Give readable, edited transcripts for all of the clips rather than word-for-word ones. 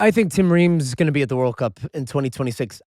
I think Tim Ream's is going to be at the World Cup in 2026.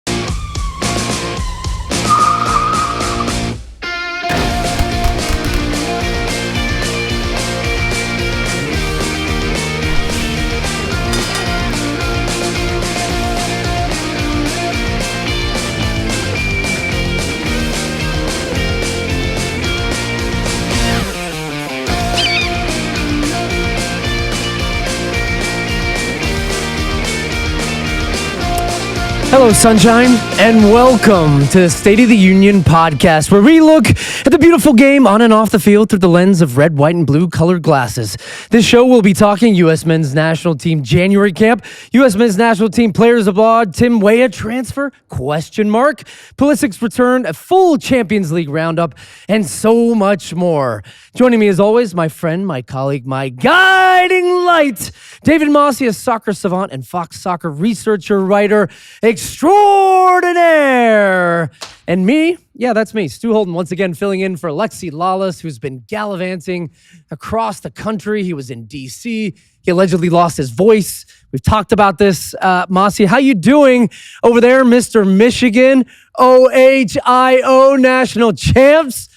Hello, sunshine, and welcome to the State of the Union podcast, where we look at the beautiful game on and off the field through the lens of red, white, and blue colored glasses. This show will be talking U.S. men's national team January camp, U.S. men's national team players abroad, Tim Weah transfer, ? Pulisic's return, a full Champions League roundup, and so much more. Joining me as always, my friend, my colleague, my guiding light, David Mosse, a soccer savant and Fox Soccer researcher, writer, extraordinaire. And me, yeah, that's me, Stu Holden, once again filling in for Alexi Lalas, who's been gallivanting across the country. He was in D.C. He allegedly lost his voice. We've talked about this. Mosse, how you doing over there, Mr. Michigan, OHIO national champs?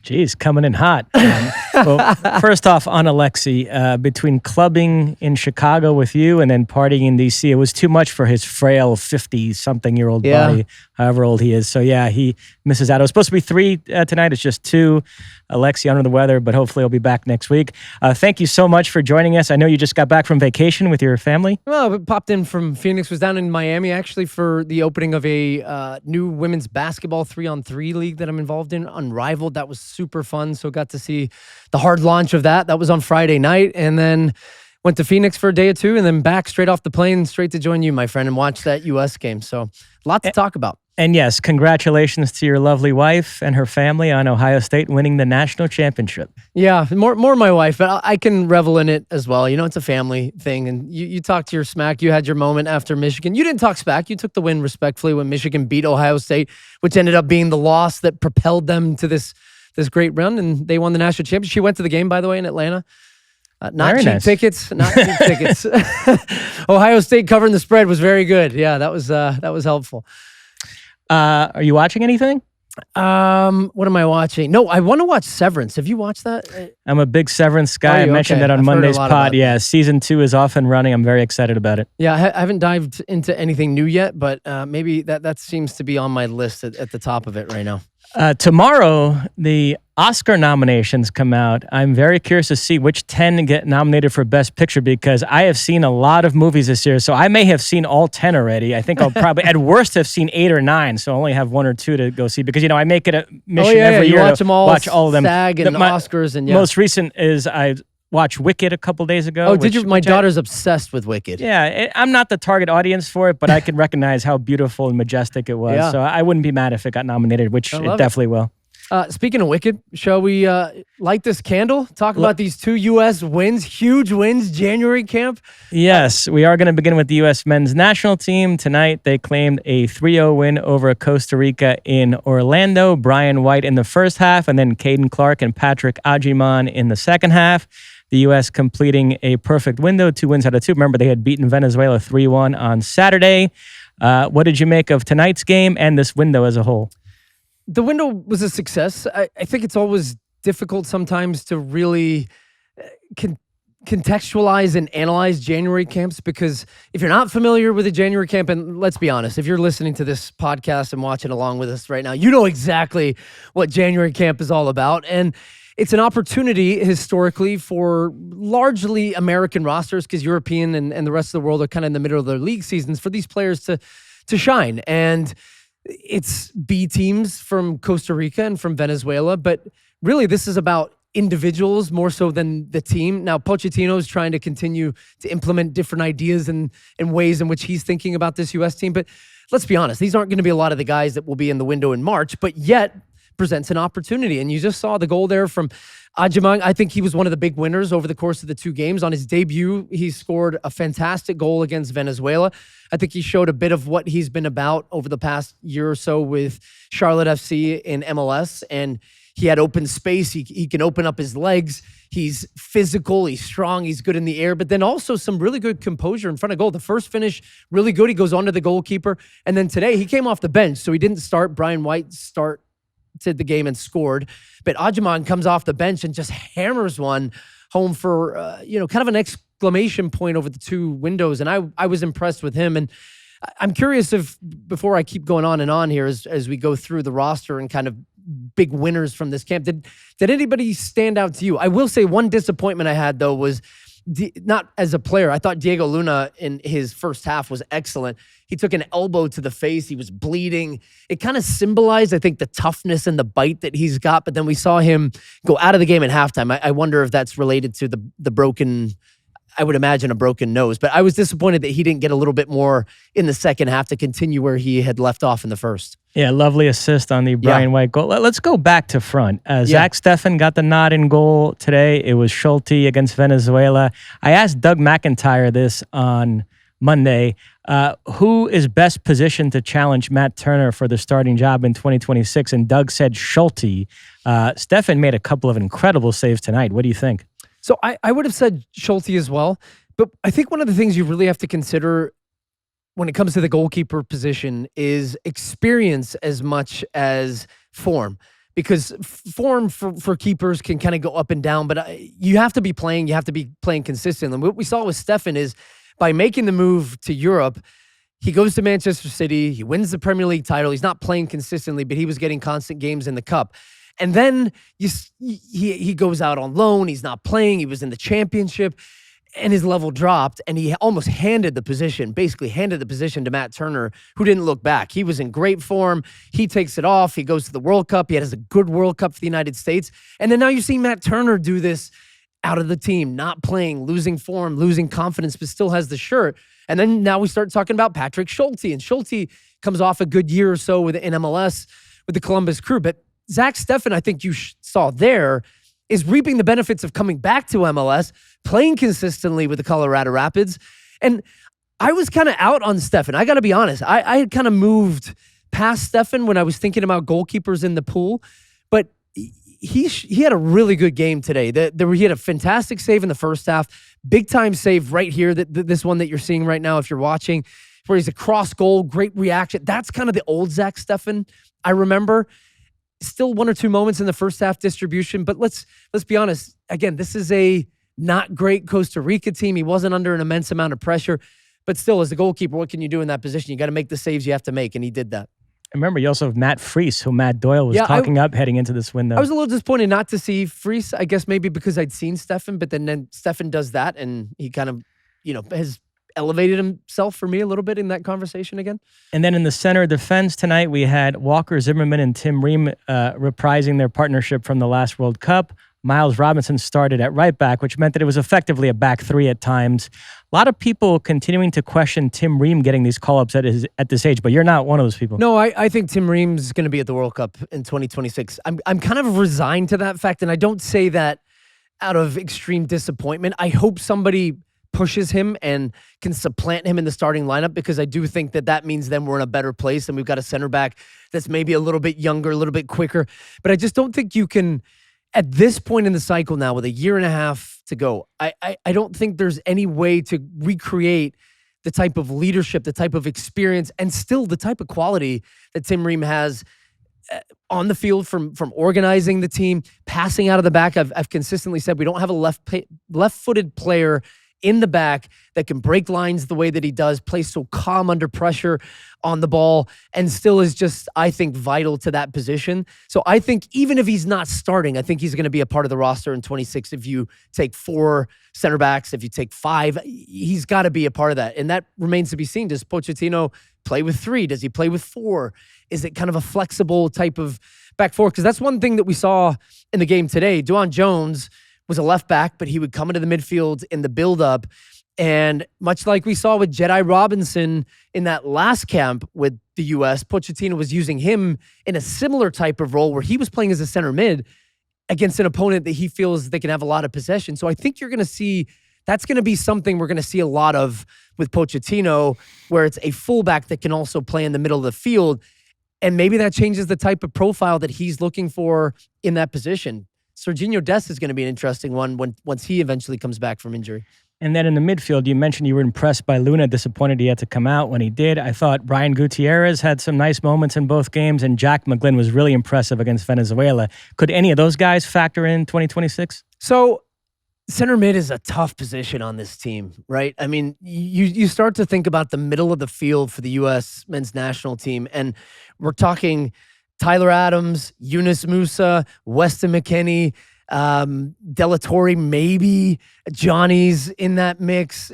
Geez, coming in hot. Well, first off, on Alexi, between clubbing in Chicago with you and then partying in D.C., it was too much for his frail 50-something-year-old body, however old he is. So, yeah, he misses out. It was supposed to be 3 tonight. It's just 2. Alexi under the weather, but hopefully he'll be back next week. Thank you so much for joining us. I know you just got back from vacation with your family. Well, we popped in from Phoenix, was down in Miami, actually, for the opening of a new women's basketball 3-on-3 league that I'm involved in, Unrivaled. That was super fun, so got to see the hard launch of that. That was on Friday night, and then went to Phoenix for a day or two, and then back straight off the plane, straight to join you, my friend, and watch that U.S. game. So, a lot to talk about. And yes, congratulations to your lovely wife and her family on Ohio State winning the national championship. Yeah, more my wife, but I can revel in it as well. You know, it's a family thing, and you talked to your smack. You had your moment after Michigan. You didn't talk smack. You took the win respectfully when Michigan beat Ohio State, which ended up being the loss that propelled them to this great run, and they won the national championship. She went to the game, by the way, in Atlanta. Not cheap tickets. Ohio State covering the spread was very good. Yeah, that was helpful. Are you watching anything? What am I watching? No, I want to watch Severance. Have you watched that? I'm a big Severance guy. I mentioned that on I've Monday's pod. Yeah, season 2 is off and running. I'm very excited about it. Yeah, I haven't dived into anything new yet, but maybe that seems to be on my list at the top of it right now. Tomorrow, the Oscar nominations come out. I'm very curious to see which 10 get nominated for Best Picture because I have seen a lot of movies this year, so I may have seen all 10 already. I think I'll probably, at worst, have seen 8 or 9, so I only have 1 or 2 to go see because, I make it a mission every year watch them all, watch all of them. SAG and Oscars. And most recent is I watched Wicked a couple days ago. Oh, did you? My daughter's obsessed with Wicked. Yeah, I'm not the target audience for it, but I can recognize how beautiful and majestic it was. So I wouldn't be mad if it got nominated, which it definitely will. Speaking of Wicked, shall we light this candle? Talk about these 2 U.S. wins, huge wins, January camp? Yes, we are going to begin with the U.S. men's national team. Tonight, they claimed a 3-0 win over Costa Rica in Orlando. Brian White in the first half, and then Caden Clark and Patrick Agyemang in the second half. The U.S. completing a perfect window, 2 wins out of 2. Remember, they had beaten Venezuela 3-1 on Saturday. What did you make of tonight's game and this window as a whole? The window was a success. I think it's always difficult sometimes to really contextualize and analyze January camps because if you're not familiar with a January camp, and let's be honest, if you're listening to this podcast and watching along with us right now, you know exactly what January camp is all about. And it's an opportunity historically for largely American rosters because European and the rest of the world are kind of in the middle of their league seasons for these players to shine. And it's B teams from Costa Rica and from Venezuela, but really this is about individuals more so than the team. Now, Pochettino is trying to continue to implement different ideas and ways in which he's thinking about this U.S. team, but let's be honest, these aren't going to be a lot of the guys that will be in the window in March, but yet presents an opportunity. And you just saw the goal there from Agyemang. I think he was one of the big winners over the course of the 2 games. On his debut, he scored a fantastic goal against Venezuela. I think he showed a bit of what he's been about over the past year or so with Charlotte FC in MLS, and he had open space. He can open up his legs. He's physical, he's strong, he's good in the air, but then also some really good composure in front of goal. The first finish, really good. He goes on to the goalkeeper. And then today, he came off the bench, so he didn't start. Brian White started the game and scored. But Adjaman comes off the bench and just hammers one home for, kind of an exclamation point over the two windows. And I was impressed with him. And I'm curious if, before I keep going on and on here, as we go through the roster and kind of big winners from this camp, did anybody stand out to you? I will say one disappointment I had, though, was not as a player. I thought Diego Luna in his first half was excellent. He took an elbow to the face. He was bleeding. It kind of symbolized, I think, the toughness and the bite that he's got. But then we saw him go out of the game at halftime. I wonder if that's related to the broken, I would imagine, a broken nose. But I was disappointed that he didn't get a little bit more in the second half to continue where he had left off in the first. Yeah, lovely assist on the Brian White goal. Let's go back to front. Zach Steffen got the nod in goal today. It was Schulte against Venezuela. I asked Doug McIntyre this on Monday. Who is best positioned to challenge Matt Turner for the starting job in 2026? And Doug said Schulte. Steffen made a couple of incredible saves tonight. What do you think? So I would have said Schulte as well. But I think one of the things you really have to consider when it comes to the goalkeeper position is experience as much as form, because form for keepers can kind of go up and down, but you have to be playing consistently. And what we saw with Steffen is by making the move to Europe, he goes to Manchester City, he wins the Premier League title. He's not playing consistently, but he was getting constant games in the cup. And then he goes out on loan. He's not playing. He was in the championship. And his level dropped, and he almost basically handed the position to Matt Turner, who didn't look back. He was in great form. He takes it off. He goes to the World Cup. He has a good World Cup for the United States. And then now you see Matt Turner do this out of the team, not playing, losing form, losing confidence, but still has the shirt. And then now we start talking about Patrick Schulte, and Schulte comes off a good year or so in MLS with the Columbus Crew. But Zach Steffen, I think you saw there, is reaping the benefits of coming back to MLS, playing consistently with the Colorado Rapids. And I was kind of out on Steffen. I got to be honest. I had kind of moved past Steffen when I was thinking about goalkeepers in the pool. But he had a really good game today. He had a fantastic save in the first half. Big time save right here. This one that you're seeing right now if you're watching, where he's a cross goal, great reaction. That's kind of the old Zach Steffen I remember. Still one or two moments in the first half distribution, but let's be honest. Again, this is a not great Costa Rica team. He wasn't under an immense amount of pressure, but still, as a goalkeeper, what can you do in that position? You got to make the saves you have to make, and he did that. Remember, you also have Matt Fries, who Matt Doyle was talking up heading into this window. I was a little disappointed not to see Fries. I guess maybe because I'd seen Steffen, but then Steffen does that, and he kind of, has elevated himself for me a little bit in that conversation again. And then in the center defense tonight, we had Walker Zimmerman and Tim Ream reprising their partnership from the last World Cup. Miles Robinson started at right back, which meant that it was effectively a back three at times. A lot of people continuing to question Tim Ream getting these call-ups at this age, but you're not one of those people. No, I think Tim Ream's going to be at the World Cup in 2026. I'm kind of resigned to that fact, and I don't say that out of extreme disappointment. I hope somebody pushes him and can supplant him in the starting lineup, because I do think that means then we're in a better place and we've got a center back that's maybe a little bit younger, a little bit quicker. But I just don't think you can, at this point in the cycle now with a year and a half to go, I don't think there's any way to recreate the type of leadership, the type of experience, and still the type of quality that Tim Ream has on the field from organizing the team, passing out of the back. I've consistently said we don't have a left-footed player in the back that can break lines the way that he does, plays so calm under pressure on the ball, and still is just, I think, vital to that position. So I think even if he's not starting, I think he's going to be a part of the roster in 26. If you take 4 center backs, if you take 5, he's got to be a part of that. And that remains to be seen. Does Pochettino play with 3? Does he play with 4? Is it kind of a flexible type of back 4? Because that's one thing that we saw in the game today. Duan Jones was a left back, but he would come into the midfield in the build-up. And much like we saw with Jedi Robinson in that last camp with the US, Pochettino was using him in a similar type of role where he was playing as a center mid against an opponent that he feels they can have a lot of possession. So I think you're going to see, that's going to be something we're going to see a lot of with Pochettino, where it's a fullback that can also play in the middle of the field. And maybe that changes the type of profile that he's looking for in that position. Serginho Dest is going to be an interesting one once he eventually comes back from injury. And then in the midfield, you mentioned you were impressed by Luna, disappointed he had to come out when he did. I thought Brian Gutierrez had some nice moments in both games, and Jack McGlynn was really impressive against Venezuela. Could any of those guys factor in 2026? So center mid is a tough position on this team, right? I mean, you start to think about the middle of the field for the U.S. men's national team, and we're talking Tyler Adams, Yunus Musa, Weston McKennie, De La Torre, maybe Johnny's in that mix.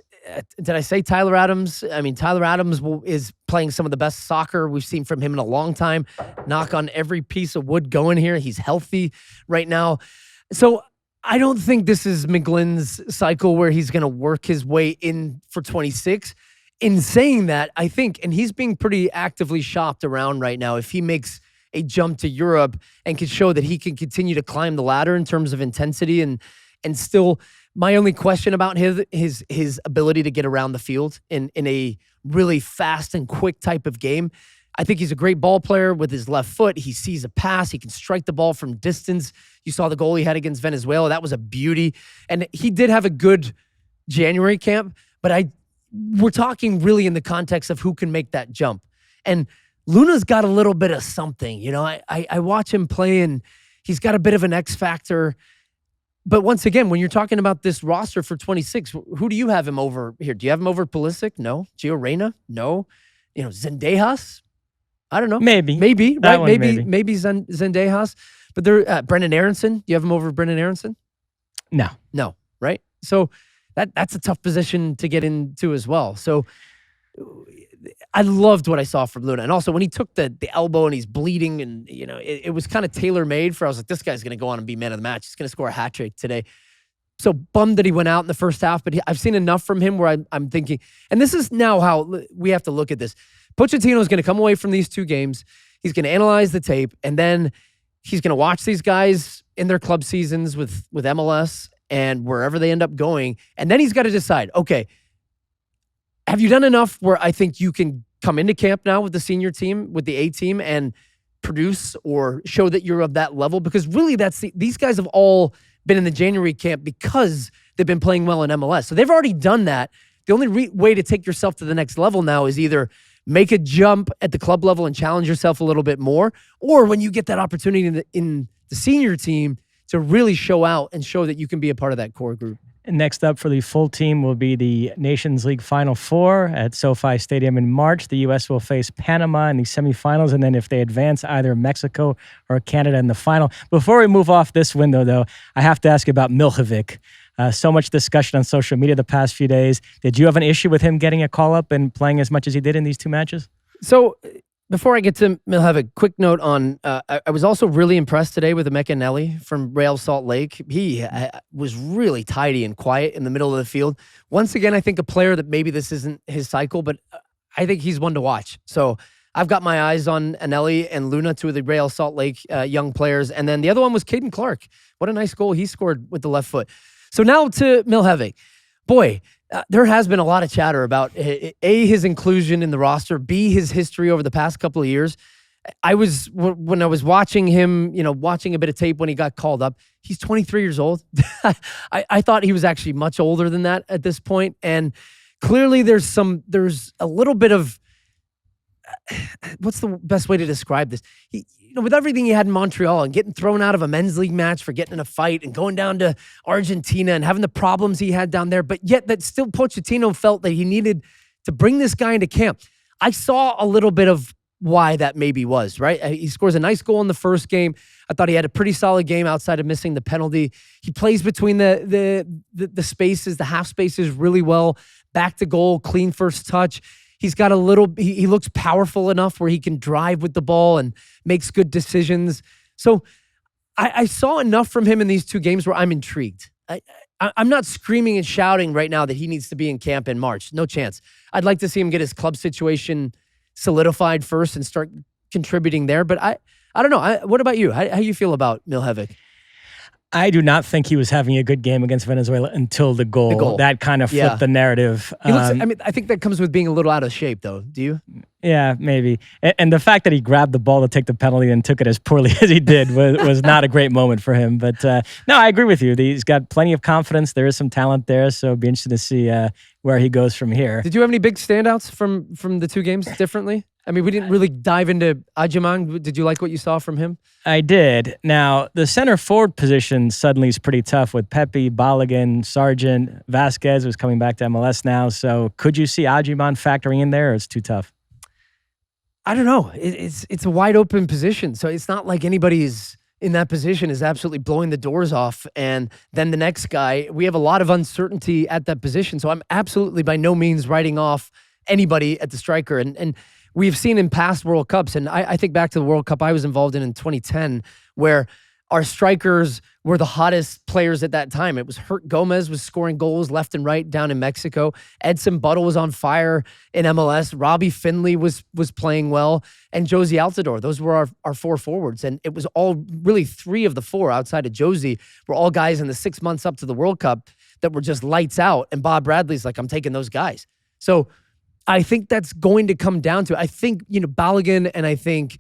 Did I say Tyler Adams? I mean, Tyler Adams is playing some of the best soccer we've seen from him in a long time. Knock on every piece of wood going here. He's healthy right now. So I don't think this is McGlynn's cycle where he's going to work his way in for 26. In saying that, I think, and he's being pretty actively shopped around right now, if he makes a jump to Europe and can show that he can continue to climb the ladder in terms of intensity and still, my only question about his ability to get around the field in a really fast and quick type of game. I think he's a great ball player with his left foot. He sees a pass. He can strike the ball from distance. You saw the goal he had against Venezuela. That was a beauty. And he did have a good January camp, but we're talking really in the context of who can make that jump. And Luna's got a little bit of something. You know, I watch him play, and he's got a bit of an X factor. But once again, when you're talking about this roster for 26, who do you have him over here? Do you have him over Pulisic? No. Gio Reyna? No. You know, Zendejas? I don't know. Maybe, right? Maybe Zendejas. But there, Brendan Aronson. Do you have him over Brendan Aronson? No. Right? So that's a tough position to get into as well. So I loved what I saw from Luna. And also when he took the elbow and he's bleeding, and you know, it was kind of tailor-made for, I was like, this guy's going to go on and be man of the match. He's going to score a hat trick today. So bummed that he went out in the first half, but I've seen enough from him where I'm thinking, and this is now how we have to look at this. Pochettino is going to come away from these two games. He's going to analyze the tape, and then he's going to watch these guys in their club seasons with MLS and wherever they end up going. And then he's got to decide, okay, have you done enough where I think you can come into camp now with the senior team, with the A team, and produce or show that you're of that level? Because really these guys have all been in the January camp because they've been playing well in MLS. So they've already done that. The only way to take yourself to the next level now is either make a jump at the club level and challenge yourself a little bit more, or when you get that opportunity in the senior team to really show out and show that you can be a part of that core group. Next up for the full team will be the Nations League Final Four at SoFi Stadium in March. The U.S. will face Panama in the semifinals, and then if they advance, either Mexico or Canada in the final. Before we move off this window, though, I have to ask you about Mihailovic. So much discussion on social media the past few days. Did you have an issue with him getting a call-up and playing as much as he did in these two matches? So before I get to Mihailovic, quick note on, I was also really impressed today with Emeka Nelly from Real Salt Lake. He was really tidy and quiet in the middle of the field. Once again, I think a player that maybe this isn't his cycle, but I think he's one to watch. So I've got my eyes on Anelli and Luna, two of the Real Salt Lake young players. And then the other one was Caden Clark. What a nice goal he scored with the left foot. So now to Mihailovic. Boy, there has been a lot of chatter about A, his inclusion in the roster, B, his history over the past couple of years. When I was watching him, watching a bit of tape when he got called up, he's 23 years old. I thought he was actually much older than that at this point. And clearly there's a little bit of, what's the best way to describe this? With everything he had in Montreal and getting thrown out of a men's league match for getting in a fight and going down to Argentina and having the problems he had down there, but yet that still Pochettino felt that he needed to bring this guy into camp. I saw a little bit of why that maybe was, right? He scores a nice goal in the first game. I thought he had a pretty solid game outside of missing the penalty. He plays between the spaces, the half spaces really well. Back to goal, clean first touch. He's got he looks powerful enough where he can drive with the ball and makes good decisions. So I saw enough from him in these two games where I'm intrigued. I'm not screaming and shouting right now that he needs to be in camp in March. No chance. I'd like to see him get his club situation solidified first and start contributing there. But I don't know. What about you? How you feel about Mihailovic? I do not think he was having a good game against Venezuela until the goal. The goal. That kind of flipped the narrative. I think that comes with being a little out of shape, though. Do you? Yeah, maybe. And the fact that he grabbed the ball to take the penalty and took it as poorly as he did was not a great moment for him. But no, I agree with you. He's got plenty of confidence. There is some talent there, so it'd be interesting to see where he goes from here. Did you have any big standouts from the two games differently? I mean, we didn't really dive into Ajiman. Did you like what you saw from him? I did. Now, the center forward position suddenly is pretty tough with Pepe, Balogun, Sargent, Vasquez, who's coming back to MLS now. So could you see Ajiman factoring in there, or it's too tough? I don't know. It's a wide open position. So it's not like anybody's in that position is absolutely blowing the doors off. And then the next guy, we have a lot of uncertainty at that position. So I'm absolutely by no means writing off anybody at the striker. And we've seen in past World Cups, and I think back to the World Cup I was involved in 2010, where our strikers were the hottest players at that time. It was Hurt Gomez was scoring goals left and right down in Mexico. Edson Buttle was on fire in MLS. Robbie Finley was playing well. And Josie Altidore. Those were our four forwards. And it was all really three of the four outside of Josie were all guys in the 6 months up to the World Cup that were just lights out. And Bob Bradley's like, I'm taking those guys. So I think that's going to come down to, I think, Balogun, and I think,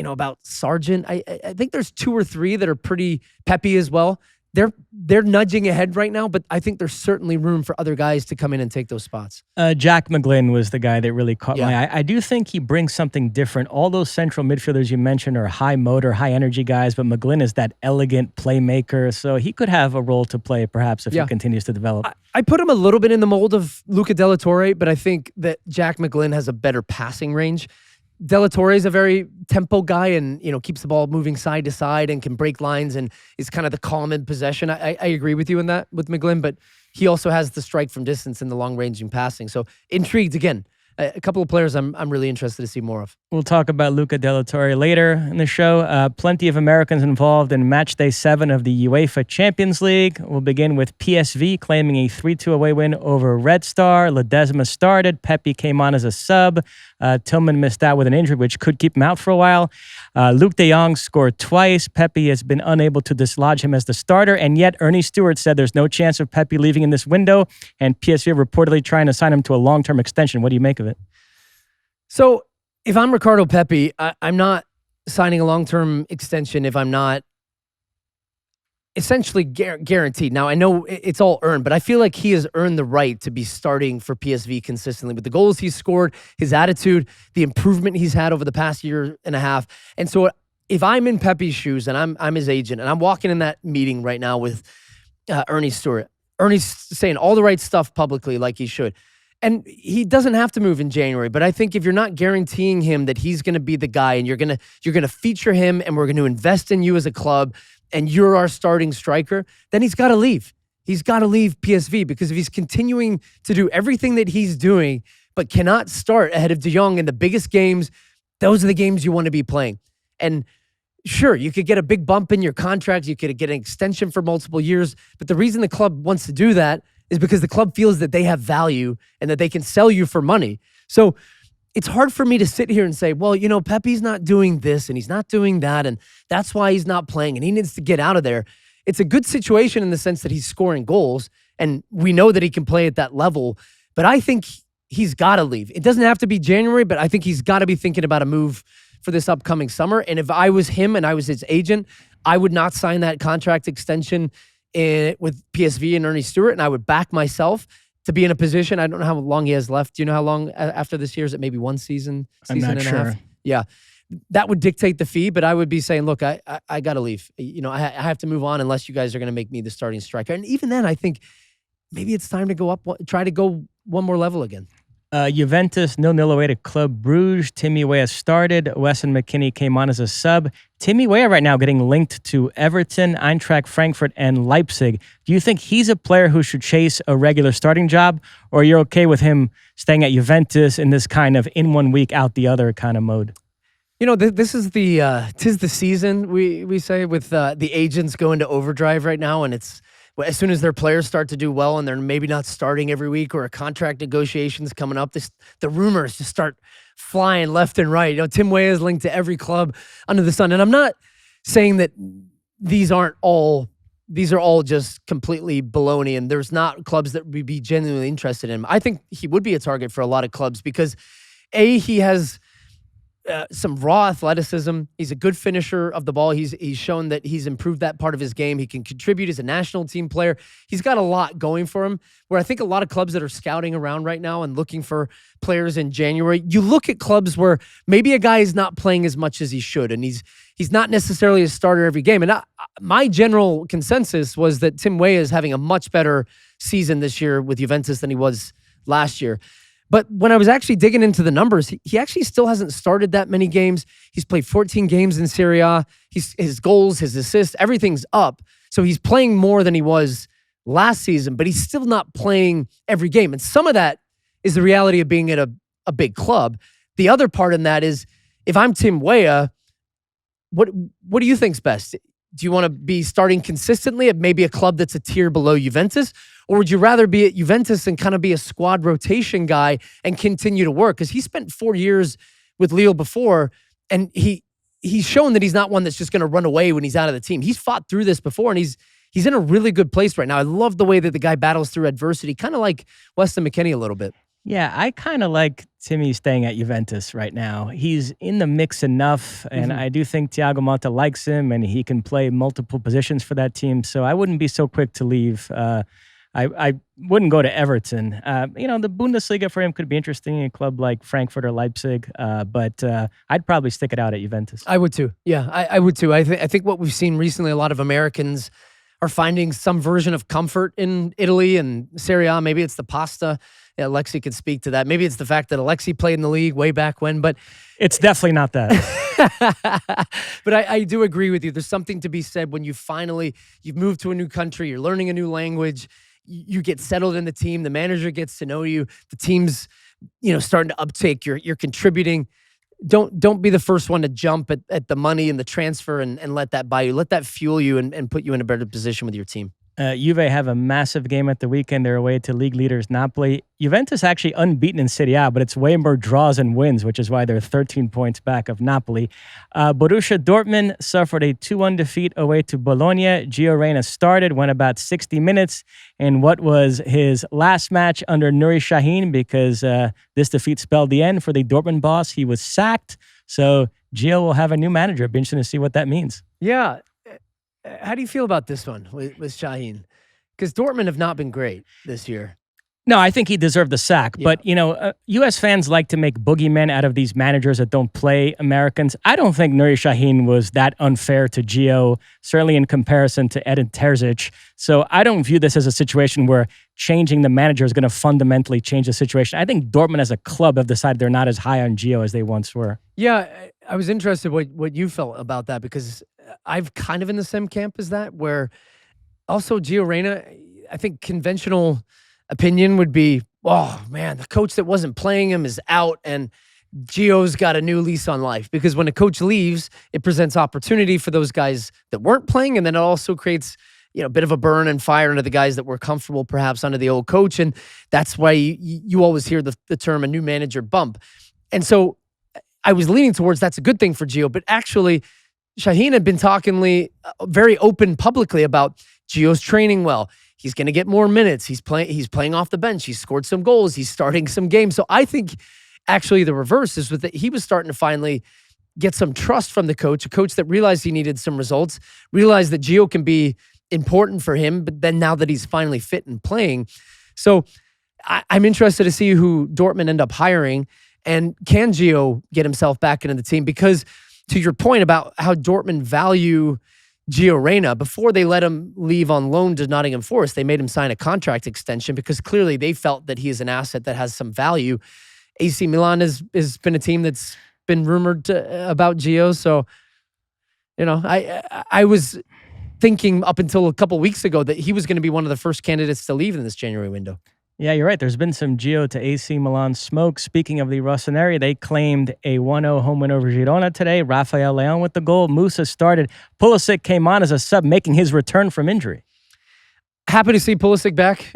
about Sargent. I think there's two or three that are pretty peppy as well. They're nudging ahead right now, but I think there's certainly room for other guys to come in and take those spots. Jack McGlynn was the guy that really caught my eye. I do think he brings something different. All those central midfielders you mentioned are high motor, high energy guys, but McGlynn is that elegant playmaker, so he could have a role to play perhaps if he continues to develop. I put him a little bit in the mold of Luca de la Torre, but I think that Jack McGlynn has a better passing range. De la Torre is a very tempo guy and, keeps the ball moving side to side and can break lines and is kind of the calm in possession. I agree with you in that with McGlynn, but he also has the strike from distance and the long-ranging passing. So intrigued, again, a couple of players I'm really interested to see more of. We'll talk about Luca de la Torre later in the show. Plenty of Americans involved in match day 7 of the UEFA Champions League. We'll begin with PSV claiming a 3-2 away win over Red Star. Ledesma started. Pepe came on as a sub. Tillman missed out with an injury, which could keep him out for a while. Luke de Jong scored twice. Pepe has been unable to dislodge him as the starter, and yet Ernie Stewart said there's no chance of Pepe leaving in this window, and PSV are reportedly trying to sign him to a long-term extension. What do you make of it? So if I'm Ricardo Pepi, I'm not signing a long-term extension if I'm not essentially guaranteed. Now, I know it's all earned, but I feel like he has earned the right to be starting for PSV consistently with the goals he's scored, his attitude, the improvement he's had over the past year and a half. And so if I'm in Pepe's shoes and I'm his agent and I'm walking in that meeting right now with Ernie Stewart, Ernie's saying all the right stuff publicly like he should. And he doesn't have to move in January, but I think if you're not guaranteeing him that he's going to be the guy and you're going to feature him and we're going to invest in you as a club and you're our starting striker, then he's got to leave. He's got to leave PSV, because if he's continuing to do everything that he's doing but cannot start ahead of De Jong in the biggest games, those are the games you want to be playing. And sure, you could get a big bump in your contract, you could get an extension for multiple years, but the reason the club wants to do that is because the club feels that they have value and that they can sell you for money. So it's hard for me to sit here and say, well, Pepe's not doing this and he's not doing that, and that's why he's not playing and he needs to get out of there. It's a good situation in the sense that he's scoring goals and we know that he can play at that level, but I think he's got to leave. It doesn't have to be January, but I think he's got to be thinking about a move for this upcoming summer. And if I was him and I was his agent, I would not sign that contract extension with PSV and Ernie Stewart, and I would back myself to be in a position. I don't know how long he has left. Do you know how long after this year? Is it maybe one season I'm not and sure. a half? Yeah. That would dictate the fee, but I would be saying, look, I got to leave. I have to move on unless you guys are going to make me the starting striker. And even then, I think maybe it's time to go up, try to go one more level again. Juventus 0-0 away to Club Bruges. Timmy Weah started. Wesson McKennie came on as a sub. Timmy Weah right now getting linked to Everton, Eintracht Frankfurt, and Leipzig. Do you think he's a player who should chase a regular starting job, or you're okay with him staying at Juventus in this kind of in 1 week, out the other kind of mode? This is tis the season, we say, with the agents going to overdrive right now, and it's as soon as their players start to do well and they're maybe not starting every week or a contract negotiations coming up, the rumors just start flying left and right. Tim Weah is linked to every club under the sun. And I'm not saying that these are all just completely baloney, and there's not clubs that would be genuinely interested in him. I think he would be a target for a lot of clubs because he has some raw athleticism. He's a good finisher of the ball. He's shown that he's improved that part of his game. He can contribute as a national team player. He's got a lot going for him, where I think a lot of clubs that are scouting around right now and looking for players in January, you look at clubs where maybe a guy is not playing as much as he should, and he's not necessarily a starter every game. And my general consensus was that Tim Weah is having a much better season this year with Juventus than he was last year. But when I was actually digging into the numbers, he actually still hasn't started that many games. He's played 14 games in Serie A. His goals, his assists, everything's up. So he's playing more than he was last season, but he's still not playing every game. And some of that is the reality of being at a big club. The other part in that is, if I'm Tim Weah, what do you think's best? Do you want to be starting consistently at maybe a club that's a tier below Juventus? Or would you rather be at Juventus and kind of be a squad rotation guy and continue to work? Because he spent 4 years with Lille before, and he's shown that he's not one that's just going to run away when he's out of the team. He's fought through this before, and he's in a really good place right now. I love the way that the guy battles through adversity, kind of like Weston McKennie a little bit. Yeah, I kind of like Timmy staying at Juventus right now. He's in the mix enough, and I do think Thiago Motta likes him, and he can play multiple positions for that team. So I wouldn't be so quick to leave. I wouldn't go to Everton. The Bundesliga for him could be interesting in a club like Frankfurt or Leipzig, but I'd probably stick it out at Juventus. I would too. Yeah, I would too. I think what we've seen recently, a lot of Americans are finding some version of comfort in Italy and Serie A. Maybe it's the pasta. Yeah, Alexi could speak to that. Maybe it's the fact that Alexi played in the league way back when, but it's definitely not that. But I do agree with you. There's something to be said when you've moved to a new country, you're learning a new language, you get settled in the team, the manager gets to know you, the team's starting to uptake, you're contributing. Don't be the first one to jump at the money and the transfer and let that buy you. Let that fuel you and put you in a better position with your team. Juve have a massive game at the weekend. They're away to league leaders Napoli. Juventus actually unbeaten in Serie A, but it's way more draws and wins, which is why they're 13 points back of Napoli. Borussia Dortmund suffered a 2-1 defeat away to Bologna. Gio Reyna started, went about 60 minutes in what was his last match under Nuri Sahin, because this defeat spelled the end for the Dortmund boss. He was sacked, so Gio will have a new manager. It'll be interesting to see what that means. Yeah. How do you feel about this one with Sahin? Because Dortmund have not been great this year. No, I think he deserved the sack. Yeah. But, U.S. fans like to make boogeymen out of these managers that don't play Americans. I don't think Nuri Sahin was that unfair to Gio, certainly in comparison to Edin Terzic. So I don't view this as a situation where changing the manager is going to fundamentally change the situation. I think Dortmund as a club have decided they're not as high on Gio as they once were. Yeah, I was interested what you felt about that, because I've kind of in the same camp as that, where also Gio Reyna, I think conventional opinion would be, oh man, the coach that wasn't playing him is out and Gio's got a new lease on life. Because when a coach leaves, it presents opportunity for those guys that weren't playing, and then it also creates a bit of a burn and fire into the guys that were comfortable perhaps under the old coach. And that's why you always hear the term a new manager bump. And so I was leaning towards that's a good thing for Gio, but actually Sahin had been talking very open publicly about Gio's training well. He's going to get more minutes. He's playing off the bench. He's scored some goals. He's starting some games. So I think actually the reverse is that he was starting to finally get some trust from the coach, a coach that realized he needed some results, realized that Gio can be important for him, but then now that he's finally fit and playing. So I'm interested to see who Dortmund end up hiring, and can Gio get himself back into the team? Because to your point about how Dortmund value Gio Reyna, before they let him leave on loan to Nottingham Forest, they made him sign a contract extension because clearly they felt that he is an asset that has some value. AC Milan has been a team that's been rumored about Gio. So, I was thinking up until a couple weeks ago that he was going to be one of the first candidates to leave in this January window. Yeah, you're right. There's been some Gio to AC Milan smoke. Speaking of the Rossoneri, they claimed a 1-0 home win over Girona today. Rafael Leão with the goal. Musa started. Pulisic came on as a sub, making his return from injury. Happy to see Pulisic back.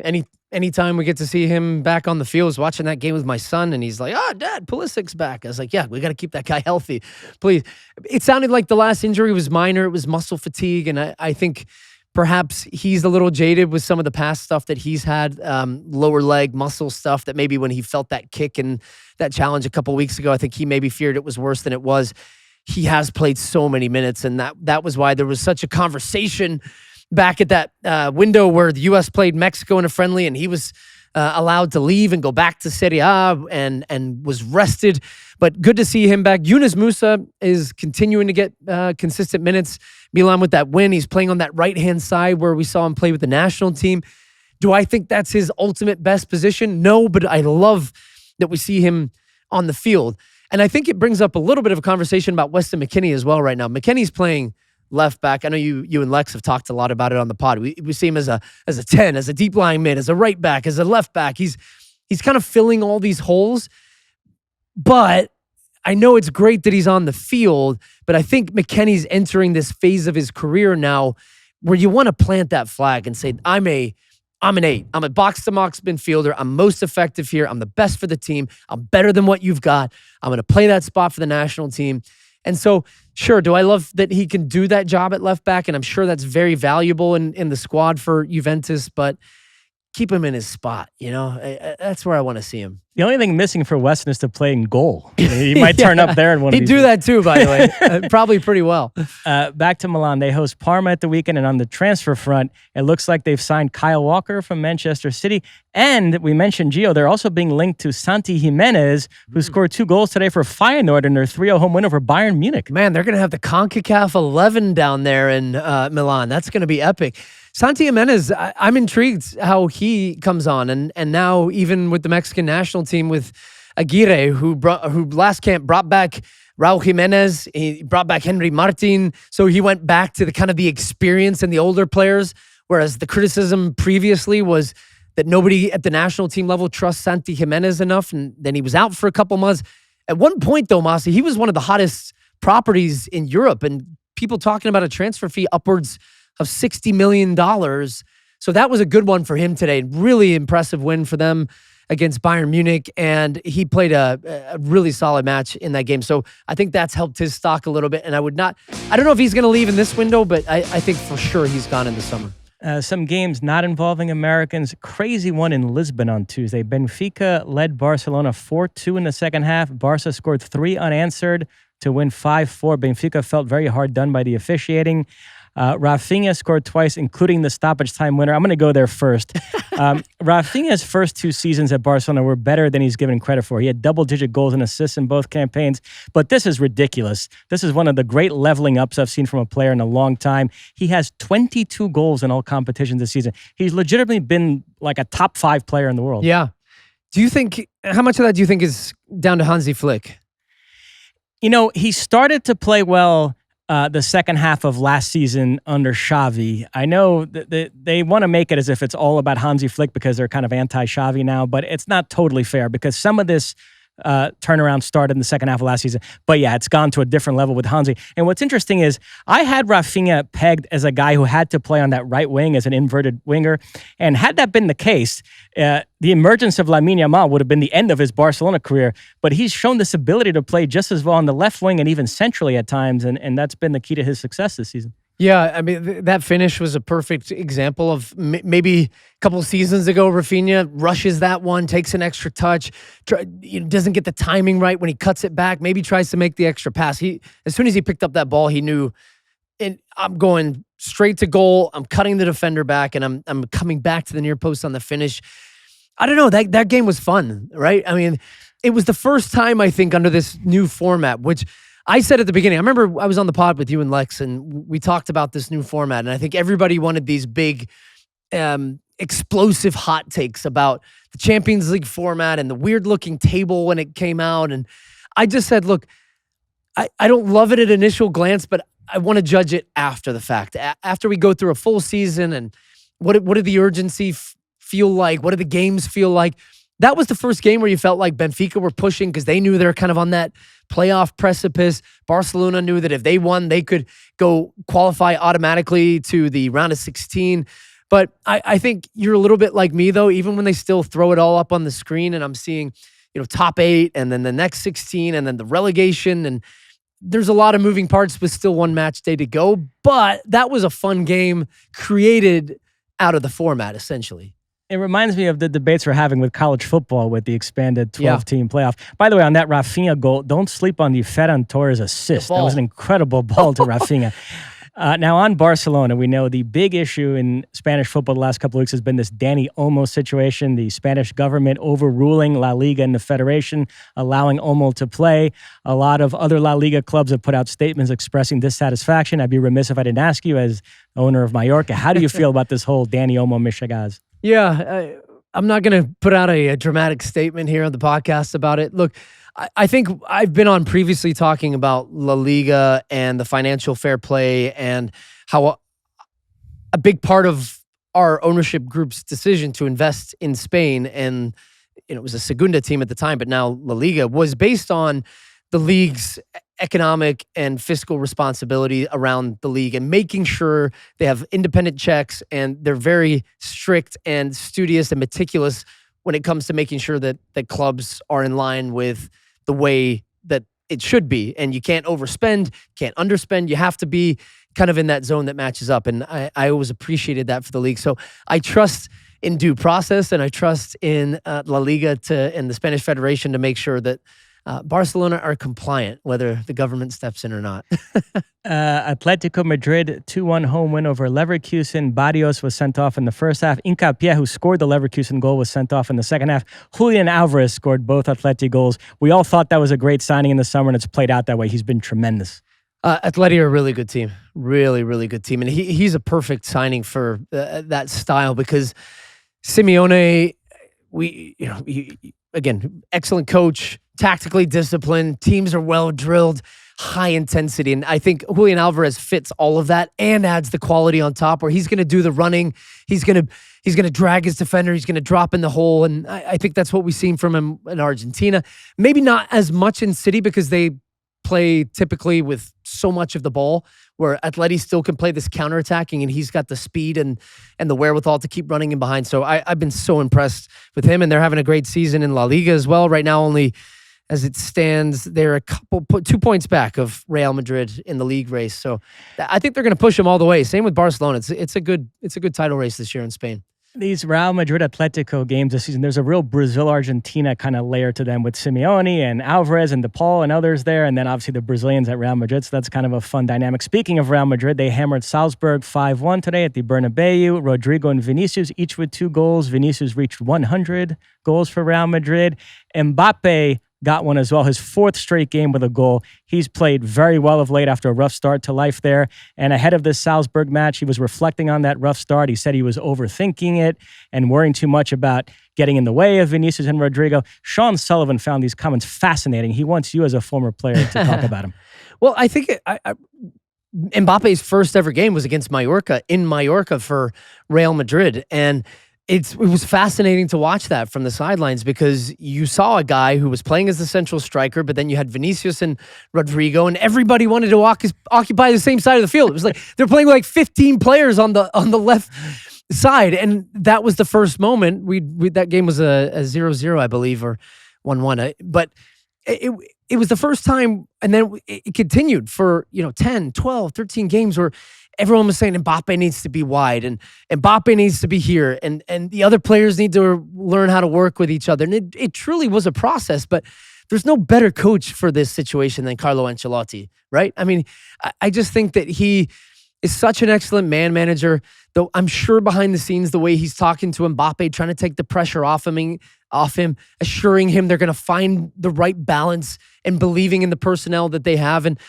anytime we get to see him back on the field. I was watching that game with my son, and he's like, "Oh, Dad, Pulisic's back." I was like, "Yeah, we got to keep that guy healthy, please." It sounded like the last injury was minor. It was muscle fatigue, and I think perhaps he's a little jaded with some of the past stuff that he's had, lower leg muscle stuff that maybe when he felt that kick and that challenge a couple weeks ago, I think he maybe feared it was worse than it was. He has played so many minutes, and that was why there was such a conversation back at that window where the U.S. played Mexico in a friendly, and he was allowed to leave and go back to Serie A and was rested. But good to see him back. Yunus Musa is continuing to get consistent minutes. Milan with that win. He's playing on that right-hand side where we saw him play with the national team. Do I think that's his ultimate best position? No, but I love that we see him on the field. And I think it brings up a little bit of a conversation about Weston McKennie as well right now. McKennie's playing left back. I know you and Lex have talked a lot about it on the pod. We see him as a 10, as a deep lying mid, as a right back, as a left back. He's kind of filling all these holes. But I know it's great that he's on the field, but I think McKennie's entering this phase of his career now where you want to plant that flag and say, I'm an 8. I'm a box-to-box midfielder. I'm most effective here. I'm the best for the team. I'm better than what you've got. I'm going to play that spot for the national team. And so, sure, do I love that he can do that job at left back? And I'm sure that's very valuable in the squad for Juventus, but keep him in his spot, That's where I want to see him. The only thing missing for Weston is to play in goal. He might turn up there in one of these. He'd do that too, by the way. Probably pretty well. Back to Milan. They host Parma at the weekend, and on the transfer front, it looks like they've signed Kyle Walker from Manchester City. And we mentioned Gio. They're also being linked to Santi Jimenez, who scored 2 goals today for Feyenoord in their 3-0 home win over Bayern Munich. Man, they're going to have the CONCACAF 11 down there in Milan. That's going to be epic. Santi Jimenez, I'm intrigued how he comes on. And now even with the Mexican national team with Aguirre, who last camp brought back Raul Jimenez, he brought back Henry Martin. So he went back to the kind of the experience and the older players, whereas the criticism previously was that nobody at the national team level trusts Santi Jimenez enough, and then he was out for a couple months. At one point, though, Mosse, he was one of the hottest properties in Europe, and people talking about a transfer fee upwards of $60 million. So that was a good one for him today. Really impressive win for them against Bayern Munich, and he played a really solid match in that game. So I think that's helped his stock a little bit, and I don't know if he's going to leave in this window, but I think for sure he's gone in the summer. Some games not involving Americans. Crazy one in Lisbon on Tuesday. Benfica led Barcelona 4-2 in the second half. Barca scored 3 unanswered to win 5-4. Benfica felt very hard done by the officiating. Rafinha scored twice, including the stoppage time winner. I'm going to go there first. Rafinha's first 2 seasons at Barcelona were better than he's given credit for. He had double-digit goals and assists in both campaigns, but this is ridiculous. This is one of the great leveling ups I've seen from a player in a long time. He has 22 goals in all competitions this season. He's legitimately been like a top 5 player in the world. Yeah. How much of that do you think is down to Hansi Flick? He started to play well the second half of last season under Xavi. I know that they want to make it as if it's all about Hansi Flick because they're kind of anti-Xavi now, but it's not totally fair because some of this turnaround started in the second half of last season. But yeah, it's gone to a different level with Hansi. And what's interesting is I had Rafinha pegged as a guy who had to play on that right wing as an inverted winger. And had that been the case, the emergence of Lamine Yamal would have been the end of his Barcelona career. But he's shown this ability to play just as well on the left wing and even centrally at times. And that's been the key to his success this season. Yeah, I mean, that finish was a perfect example of maybe a couple of seasons ago, Rafinha rushes that one, takes an extra touch, doesn't get the timing right when he cuts it back, maybe tries to make the extra pass. As soon as he picked up that ball, he knew, I'm going straight to goal, I'm cutting the defender back, and I'm coming back to the near post on the finish. I don't know, that game was fun, right? I mean, it was the first time, I think, under this new format, which I said at the beginning, I remember I was on the pod with you and Lex, and we talked about this new format, and I think everybody wanted these big, explosive hot takes about the Champions League format and the weird-looking table when it came out, and I just said, look, I don't love it at initial glance, but I want to judge it after the fact. After we go through a full season, and what did the urgency feel like? What did the games feel like? That was the first game where you felt like Benfica were pushing because they knew they were kind of on that playoff precipice. Barcelona knew that if they won, they could go qualify automatically to the round of 16. But I think you're a little bit like me, though, even when they still throw it all up on the screen and I'm seeing, top 8 and then the next 16 and then the relegation. And there's a lot of moving parts with still one match day to go. But that was a fun game created out of the format, essentially. It reminds me of the debates we're having with college football with the expanded 12-team playoff. By the way, on that Rafinha goal, don't sleep on the Ferran Torres assist. That was an incredible ball to Rafinha. Now, on Barcelona, we know the big issue in Spanish football the last couple of weeks has been this Dani Olmo situation, the Spanish government overruling La Liga and the Federation, allowing Olmo to play. A lot of other La Liga clubs have put out statements expressing dissatisfaction. I'd be remiss if I didn't ask you, as owner of Mallorca, how do you feel about this whole Dani Olmo Michigas? Yeah, I'm not going to put out a dramatic statement here on the podcast about it. Look, I think I've been on previously talking about La Liga and the financial fair play and how a big part of our ownership group's decision to invest in Spain, and it was a Segunda team at the time, but now La Liga, was based on the league's economic and fiscal responsibility around the league and making sure they have independent checks and they're very strict and studious and meticulous when it comes to making sure that clubs are in line with the way that it should be. And you can't overspend, can't underspend. You have to be kind of in that zone that matches up. And I always appreciated that for the league. So I trust in due process and I trust in La Liga and the Spanish Federation to make sure that Barcelona are compliant, whether the government steps in or not. Atletico Madrid 2-1 home win over Leverkusen. Barrios was sent off in the first half. Hincapié, who scored the Leverkusen goal, was sent off in the second half. Julian Alvarez scored both Atleti goals. We all thought that was a great signing in the summer, and it's played out that way. He's been tremendous. Atleti are a really good team. Really, really good team. And he's a perfect signing for that style because Simeone, again, excellent coach, tactically disciplined, teams are well drilled, high intensity. And I think Julian Alvarez fits all of that and adds the quality on top where he's going to do the running. He's going to drag his defender. He's going to drop in the hole. And I think that's what we've seen from him in Argentina. Maybe not as much in City because they play typically with so much of the ball, where Atleti still can play this counterattacking and he's got the speed and the wherewithal to keep running in behind. So I've been so impressed with him, and they're having a great season in La Liga as well. Right now, only as it stands, they're 2 points back of Real Madrid in the league race. So I think they're going to push them all the way. Same with Barcelona. It's a good title race this year in Spain. These Real Madrid Atletico games this season, there's a real Brazil-Argentina kind of layer to them with Simeone and Alvarez and DePaul and others there, and then obviously the Brazilians at Real Madrid, so that's kind of a fun dynamic. Speaking of Real Madrid, they hammered Salzburg 5-1 today at the Bernabeu. Rodrigo and Vinicius, each with 2 goals. Vinicius reached 100 goals for Real Madrid. Mbappe got one as well, his 4th straight game with a goal. He's played very well of late after a rough start to life there. And ahead of this Salzburg match, he was reflecting on that rough start. He said he was overthinking it and worrying too much about getting in the way of Vinicius and Rodrigo. Sean Sullivan found these comments fascinating. He wants you as a former player to talk about him. Well, I think Mbappe's first ever game was against Mallorca, in Mallorca for Real Madrid. And it was fascinating to watch that from the sidelines because you saw a guy who was playing as the central striker, but then you had Vinicius and Rodrigo, and everybody wanted to occupy the same side of the field. It was like they're playing like 15 players on the left side, and that was the first moment. That game was a 0-0, I believe, or 1-1. But it was the first time, and then it continued for 10, 12, 13 games where everyone was saying Mbappe needs to be wide and Mbappe needs to be here and the other players need to learn how to work with each other. And it truly was a process, but there's no better coach for this situation than Carlo Ancelotti, right? I mean, I just think that he is such an excellent man manager, though I'm sure behind the scenes, the way he's talking to Mbappe, trying to take the pressure off him, assuring him they're going to find the right balance and believing in the personnel that they have. And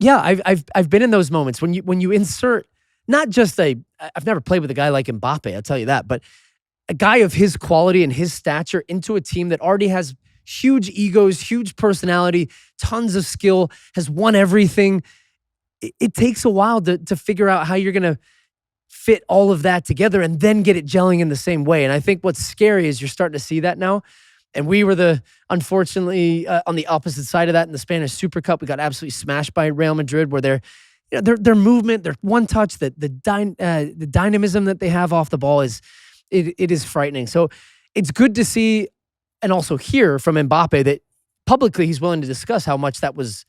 yeah, I've been in those moments when you insert not just I've never played with a guy like Mbappe, I'll tell you that, but a guy of his quality and his stature into a team that already has huge egos, huge personality, tons of skill, has won everything. It takes a while to figure out how you're going to fit all of that together and then get it gelling in the same way. And I think what's scary is you're starting to see that now. And we were unfortunately on the opposite side of that in the Spanish Super Cup. We got absolutely smashed by Real Madrid, where they're their movement, their one touch, the dynamism that they have off the ball it is frightening. So it's good to see and also hear from Mbappe that publicly he's willing to discuss how much that was,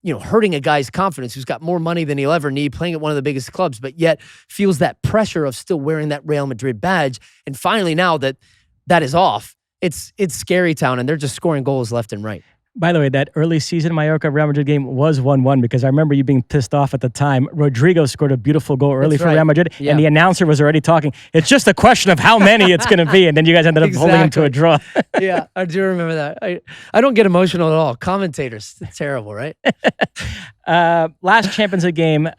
hurting a guy's confidence who's got more money than he'll ever need, playing at one of the biggest clubs, but yet feels that pressure of still wearing that Real Madrid badge. And finally, now that is off, it's scary town, and they're just scoring goals left and right. By the way, that early season Mallorca-Real Madrid game was 1-1 because I remember you being pissed off at the time. Rodrigo scored a beautiful goal early for Real Madrid, and the announcer was already talking. It's just a question of how many it's going to be, and then you guys ended up holding him to a draw. Yeah, I do remember that. I don't get emotional at all. Commentators, it's terrible, right? Last Champions League game,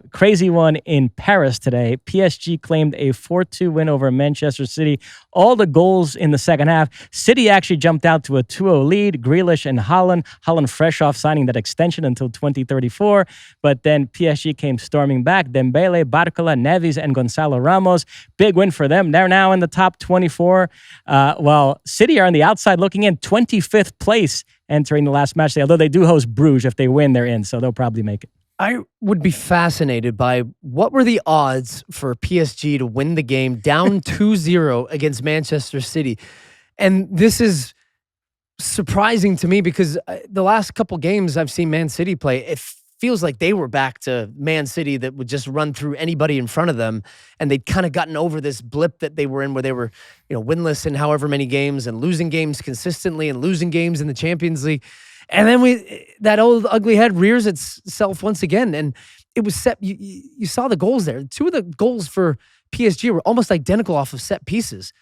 crazy one in Paris today. PSG claimed a 4-2 win over Manchester City. All the goals in the second half. City actually jumped out to a 2-0 lead. Grealish and Haaland fresh off signing that extension until 2034. But then PSG came storming back. Dembele, Barcola, Neves, and Gonzalo Ramos. Big win for them. They're now in the top 24. While City are on the outside looking in, 25th place entering the last match day. Although they do host Bruges. If they win, they're in. So they'll probably make it. I would be fascinated by what were the odds for PSG to win the game down 2-0 against Manchester City. And this is surprising to me because the last couple games I've seen Man City play, it feels like they were back to Man City that would just run through anybody in front of them, and they'd kind of gotten over this blip that they were in where they were, winless in however many games and losing games consistently and losing games in the Champions League. And then that old ugly head rears itself once again, and it was set. You saw the goals there. Two of the goals for PSG were almost identical off of set pieces.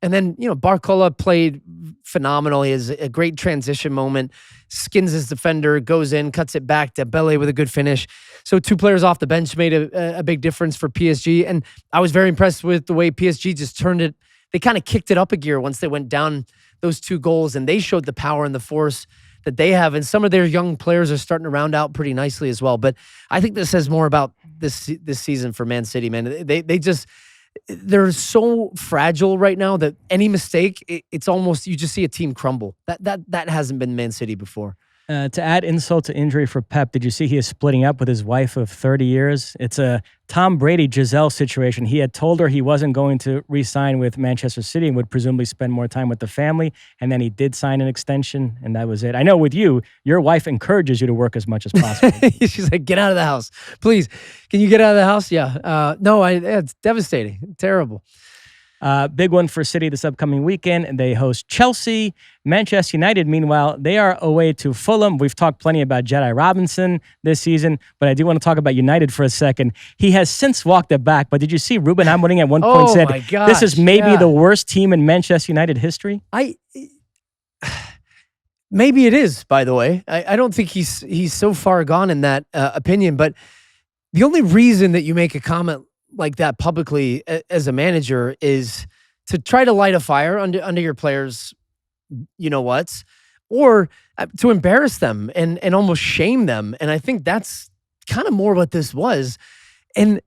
And then, Barcola played phenomenal. He has a great transition moment, skins his defender, goes in, cuts it back. Dembele with a good finish. So two players off the bench made a big difference for PSG. And I was very impressed with the way PSG just turned it. They kind of kicked it up a gear once they went down those two goals, and they showed the power and the force that they have. And some of their young players are starting to round out pretty nicely as well. But I think this says more about this season for Man City, man. They're so fragile right now that any mistake, it's almost, you just see a team crumble. That hasn't been Man City before. To add insult to injury for Pep, did you see he is splitting up with his wife of 30 years? It's a Tom Brady-Giselle situation. He had told her he wasn't going to re-sign with Manchester City and would presumably spend more time with the family, and then he did sign an extension, and that was it. I know with you, your wife encourages you to work as much as possible. She's like, get out of the house. Please, can you get out of the house? Yeah. No, it's devastating. Terrible. Big one for City this upcoming weekend. They host Chelsea. Manchester United, meanwhile, they are away to Fulham. We've talked plenty about Jedi Robinson this season, but I do want to talk about United for a second. He has since walked it back, but did you see Ruben Amorim at one point said, this is maybe the worst team in Manchester United history? Maybe it is, by the way. I don't think he's so far gone in that opinion, but the only reason that you make a comment like that publicly as a manager is to try to light a fire under your players, or to embarrass them and almost shame them. And I think that's kind of more what this was. And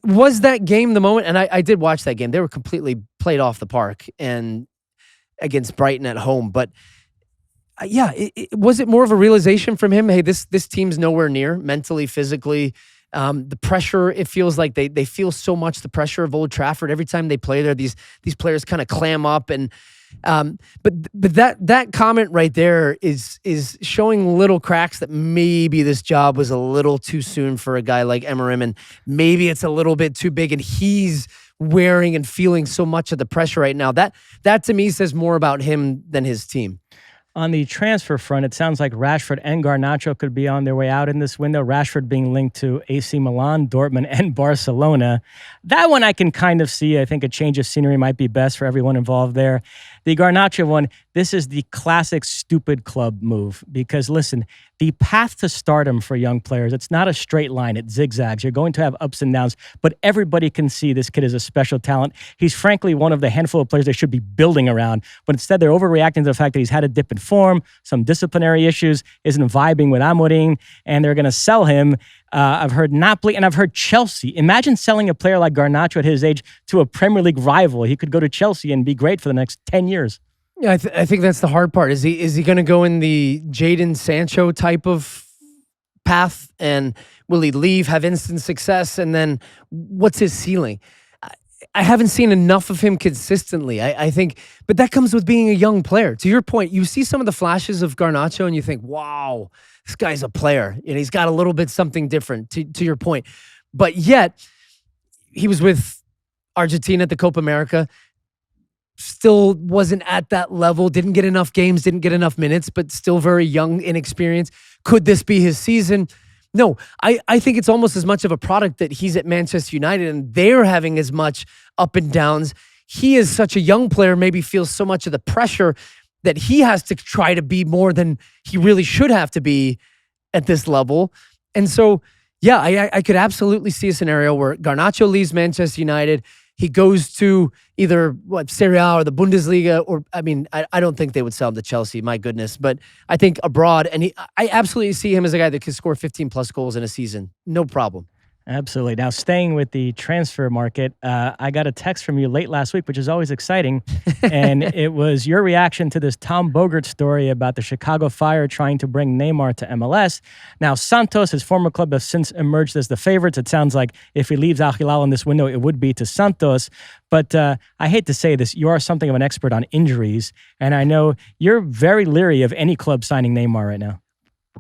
was that game the moment? And I did watch that game. They were completely played off the park and against Brighton at home. But was it more of a realization from him? Hey, this team's nowhere near mentally, physically. The pressure, it feels like they feel so much the pressure of Old Trafford every time they play there. These players kind of clam up, and but that comment right there is showing little cracks that maybe this job was a little too soon for a guy like Amorim, and maybe it's a little bit too big, and he's wearing and feeling so much of the pressure right now. That to me says more about him than his team. On the transfer front, it sounds like Rashford and Garnacho could be on their way out in this window. Rashford being linked to AC Milan, Dortmund, and Barcelona. That one I can kind of see. I think a change of scenery might be best for everyone involved there. The Garnacho one, this is the classic stupid club move because, listen, the path to stardom for young players, it's not a straight line. It zigzags. You're going to have ups and downs, but everybody can see this kid is a special talent. He's frankly one of the handful of players they should be building around, but instead they're overreacting to the fact that he's had a dip in form, some disciplinary issues, isn't vibing with Amorim, and they're going to sell him. I've heard Napoli and I've heard Chelsea. Imagine selling a player like Garnacho at his age to a Premier League rival. He could go to Chelsea and be great for the next 10 years. Yeah, I think that's the hard part. Is he going to go in the Jadon Sancho type of path, and will he leave, have instant success, and then what's his ceiling? I haven't seen enough of him consistently. I think, but that comes with being a young player. To your point, you see some of the flashes of Garnacho and you think, wow, this guy's a player. And he's got a little bit something different, to your point. But yet, he was with Argentina at the Copa America, still wasn't at that level, didn't get enough games, didn't get enough minutes, but still very young, inexperienced. Could this be his season? No, I think it's almost as much of a product that he's at Manchester United and they're having as much up and downs. He is such a young player, maybe feels so much of the pressure that he has to try to be more than he really should have to be at this level. And so, yeah, I could absolutely see a scenario where Garnacho leaves Manchester United. He goes to either Serie A or the Bundesliga, or I don't think they would sell him to Chelsea, my goodness. But I think abroad, and I absolutely see him as a guy that could score 15 plus goals in a season. No problem. Absolutely. Now, staying with the transfer market, I got a text from you late last week, which is always exciting. And it was your reaction to this Tom Bogert story about the Chicago Fire trying to bring Neymar to MLS. Now, Santos, his former club, have since emerged as the favorites. It sounds like if he leaves Al Hilal in this window, it would be to Santos. But I hate to say this, you are something of an expert on injuries. And I know you're very leery of any club signing Neymar right now.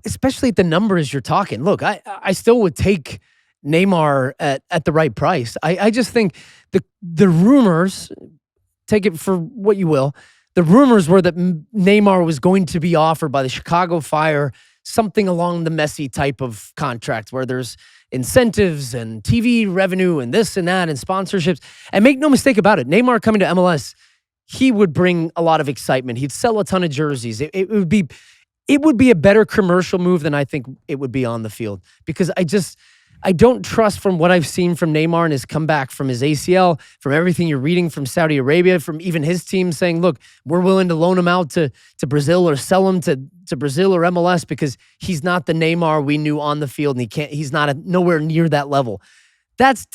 Especially at the numbers you're talking. Look, I still would take Neymar at the right price. I just think the rumors, take it for what you will, the rumors were that Neymar was going to be offered by the Chicago Fire something along the Messi type of contract where there's incentives and TV revenue and this and that and sponsorships. And make no mistake about it, Neymar coming to MLS, he would bring a lot of excitement. He'd sell a ton of jerseys. It would be a better commercial move than I think it would be on the field, because I don't trust, from what I've seen from Neymar and his comeback from his ACL, from everything you're reading from Saudi Arabia, from even his team saying, look, we're willing to loan him out to Brazil or sell him to Brazil or MLS because he's not the Neymar we knew on the field and he's not nowhere near that level. That's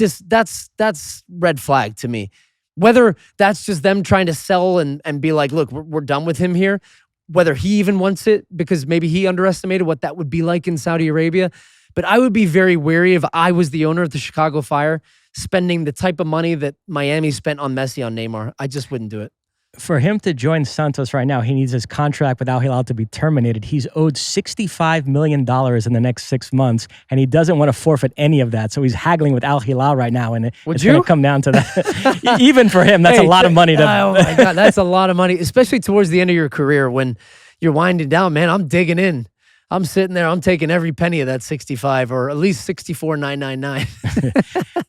red flag to me. Whether that's just them trying to sell and be like, look, we're done with him here, whether he even wants it because maybe he underestimated what that would be like in Saudi Arabia. But I would be very wary if I was the owner of the Chicago Fire spending the type of money that Miami spent on Messi on Neymar. I just wouldn't do it. For him to join Santos right now, he needs his contract with Al Hilal to be terminated. He's owed $65 million in the next 6 months, and he doesn't want to forfeit any of that. So he's haggling with Al Hilal right now, and it's going to come down to that. Even for him, that's a lot of money. Oh, my God, that's a lot of money, especially towards the end of your career when you're winding down. Man, I'm digging in. I'm sitting there. I'm taking every penny of that 65, or at least 64,999.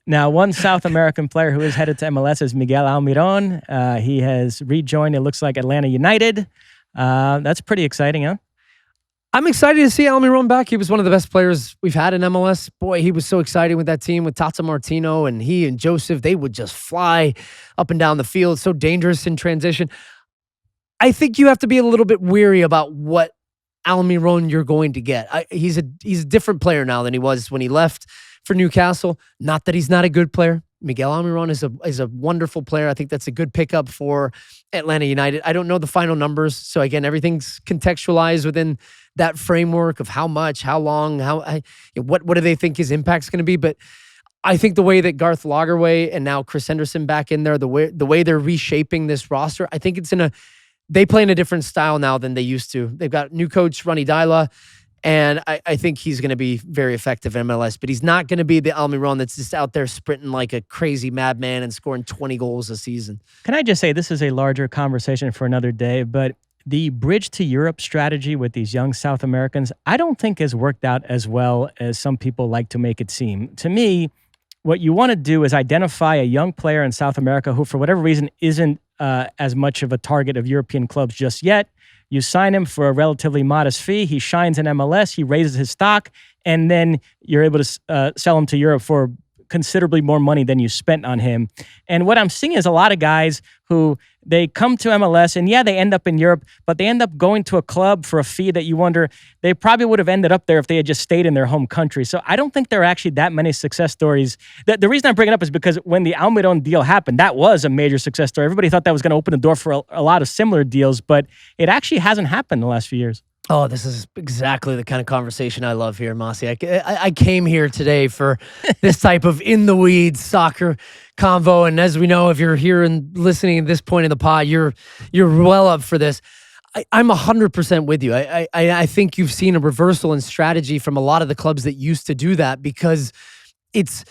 Now, one South American player who is headed to MLS is Miguel Almiron. He has rejoined, it looks like, Atlanta United. That's pretty exciting, huh? I'm excited to see Almiron back. He was one of the best players we've had in MLS. Boy, he was so exciting with that team with Tata Martino, and he and Joseph, they would just fly up and down the field. So dangerous in transition. I think you have to be a little bit weary about what Almiron you're going to get. He's a different player now than he was when he left for Newcastle. Not that he's not a good player. Miguel Almiron is a wonderful player. I think that's a good pickup for Atlanta United. I don't know the final numbers, so again, everything's contextualized within that framework of how much, how long, what do they think his impact's going to be. But I think the way that Garth Lagerwey and now Chris Henderson back in there, the way they're reshaping this roster, I think they play in a different style now than they used to. They've got new coach, Ronny Deila, and I think he's going to be very effective in MLS, but he's not going to be the Almiron that's just out there sprinting like a crazy madman and scoring 20 goals a season. Can I just say, this is a larger conversation for another day, but the bridge to Europe strategy with these young South Americans, I don't think has worked out as well as some people like to make it seem. To me, what you want to do is identify a young player in South America who, for whatever reason, isn't as much of a target of European clubs just yet. You sign him for a relatively modest fee. He shines in MLS. He raises his stock, and then you're able to sell him to Europe for considerably more money than you spent on him. And what I'm seeing is a lot of guys who they come to MLS and they end up in Europe, but they end up going to a club for a fee that you wonder they probably would have ended up there if they had just stayed in their home country. So I don't think there are actually that many success stories. The reason I bring it up is because when the Almiron deal happened, that was a major success story. Everybody thought that was going to open the door for a lot of similar deals, but it actually hasn't happened in the last few years. Oh, this is exactly the kind of conversation I love here, Mosse. I came here today for this type of in-the-weeds soccer convo, and as we know, if you're here and listening at this point in the pod, you're well up for this. I'm 100% with you. I think you've seen a reversal in strategy from a lot of the clubs that used to do that because it's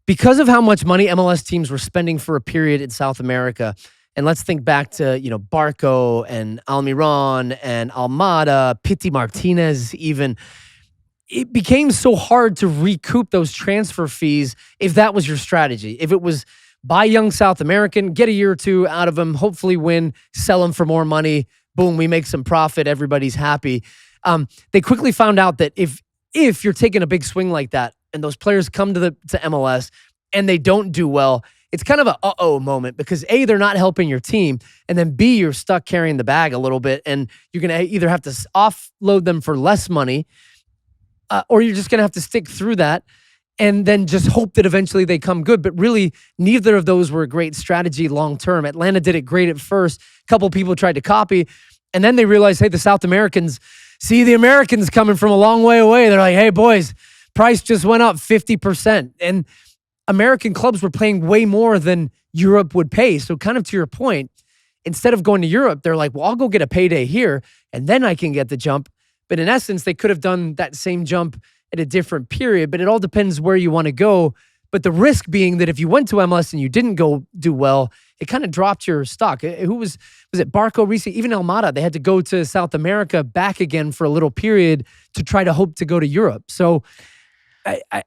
because of how much money MLS teams were spending for a period in South America. And let's think back to, Barco and Almiron and Almada, Pity Martinez even. It became so hard to recoup those transfer fees if that was your strategy. If it was buy young South American, get a year or two out of them, hopefully win, sell them for more money, boom, we make some profit, everybody's happy. They quickly found out that if you're taking a big swing like that and those players come to MLS and they don't do well, it's kind of a uh-oh moment because A, they're not helping your team, and then B, you're stuck carrying the bag a little bit, and you're going to either have to offload them for less money or you're just going to have to stick through that and then just hope that eventually they come good. But really, neither of those were a great strategy long-term. Atlanta did it great at first. A couple people tried to copy, and then they realized, hey, the South Americans see the Americans coming from a long way away. They're like, hey, boys, price just went up 50%. And American clubs were paying way more than Europe would pay. So kind of to your point, instead of going to Europe, they're like, well, I'll go get a payday here and then I can get the jump. But in essence, they could have done that same jump at a different period, but it all depends where you want to go. But the risk being that if you went to MLS and you didn't go do well, it kind of dropped your stock. Who was it Barco recently? Even Almada, they had to go to South America back again for a little period to try to hope to go to Europe. So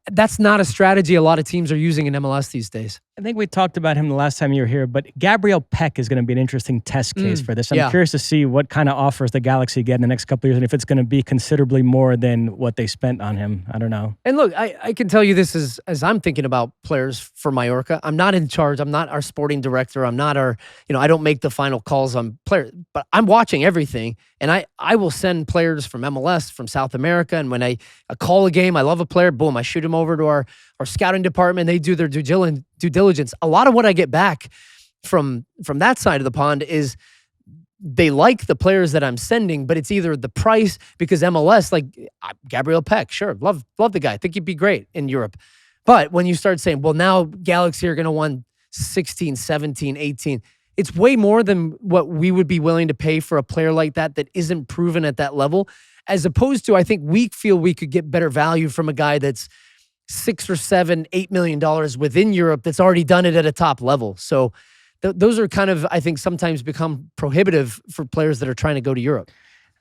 that's not a strategy a lot of teams are using in MLS these days. I think we talked about him the last time you were here, but Gabriel Peck is going to be an interesting test case for this. I'm curious to see what kind of offers the Galaxy get in the next couple of years and if it's going to be considerably more than what they spent on him. I don't know. And look, I can tell you this as I'm thinking about players for Mallorca. I'm not in charge. I'm not our sporting director. I'm not our, I don't make the final calls on players, but I'm watching everything. And I will send players from MLS, from South America. And when I call a game, I love a player, boom, I shoot him over to our scouting department. They do their due diligence. A lot of what I get back from that side of the pond is they like the players that I'm sending, but it's either the price because MLS, like Gabriel Peck, sure, love the guy. I think he'd be great in Europe. But when you start saying, well, now Galaxy are going to win 16, 17, 18, it's way more than what we would be willing to pay for a player like that isn't proven at that level, as opposed to I think we feel we could get better value from a guy that's $6 or $7, $8 million within Europe that's already done it at a top level. So those are kind of, I think, sometimes become prohibitive for players that are trying to go to Europe.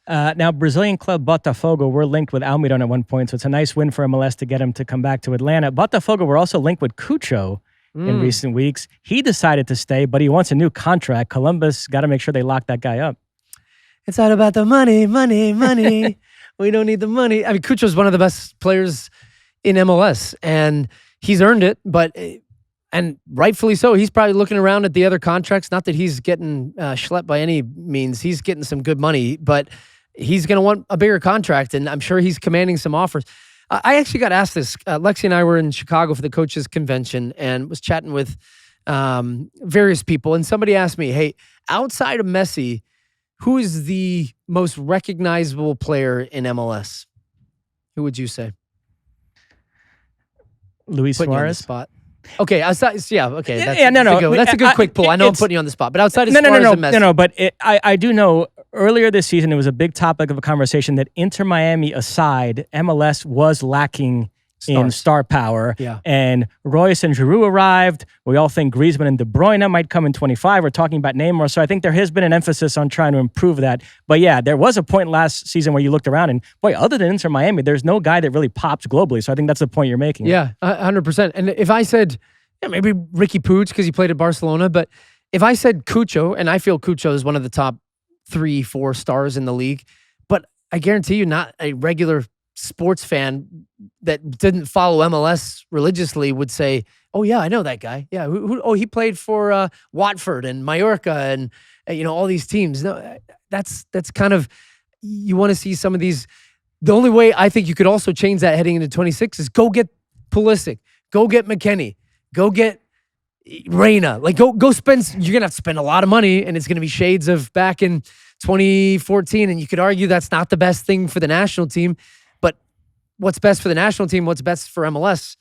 Now, Brazilian club Botafogo were linked with Almiron at one point, so it's a nice win for MLS to get him to come back to Atlanta. Botafogo were also linked with Cucho in recent weeks. He decided to stay, but he wants a new contract. Columbus got to make sure they lock that guy up. It's all about the money. We don't need the money. I mean, Cucho's one of the best players in MLS, and he's earned it, and rightfully so. He's probably looking around at the other contracts. Not that he's getting schlepped by any means. He's getting some good money, but he's going to want a bigger contract, and I'm sure he's commanding some offers. I actually got asked this. Lexi and I were in Chicago for the coaches convention and was chatting with various people, and somebody asked me, hey, outside of Messi, who is the most recognizable player in MLS? Who would you say? Luis Putting you on the Suarez? spot. Okay, outside, okay. No. That's a good quick pull. I know I'm putting you on the spot, but outside of Suarez and Messi. No, but I do know earlier this season, it was a big topic of a conversation that Inter Miami aside, MLS was lacking in star power. Yeah. And Royce and Giroud arrived. We all think Griezmann and De Bruyne might come in 25. We're talking about Neymar. So I think there has been an emphasis on trying to improve that. But yeah, there was a point last season where you looked around and, boy, other than Inter Miami, there's no guy that really pops globally. So I think that's the point you're making. Yeah, 100%. And if I said, maybe Ricky Puig because he played at Barcelona, but if I said Cucho, and I feel Cucho is one of the top 3-4 stars in the league, but I guarantee you not a regular sports fan that didn't follow MLS religiously would say, oh yeah, I know that guy. Yeah, he played for Watford and Mallorca and all these teams. No, that's kind of, you want to see some of these. The only way I think you could also change that heading into 26 is go get Pulisic, go get McKennie, go get Reyna. Like go spend. You're gonna have to spend a lot of money, and it's gonna be shades of back in 2014. And you could argue that's not the best thing for the national team. But what's best for the national team, what's best for MLS,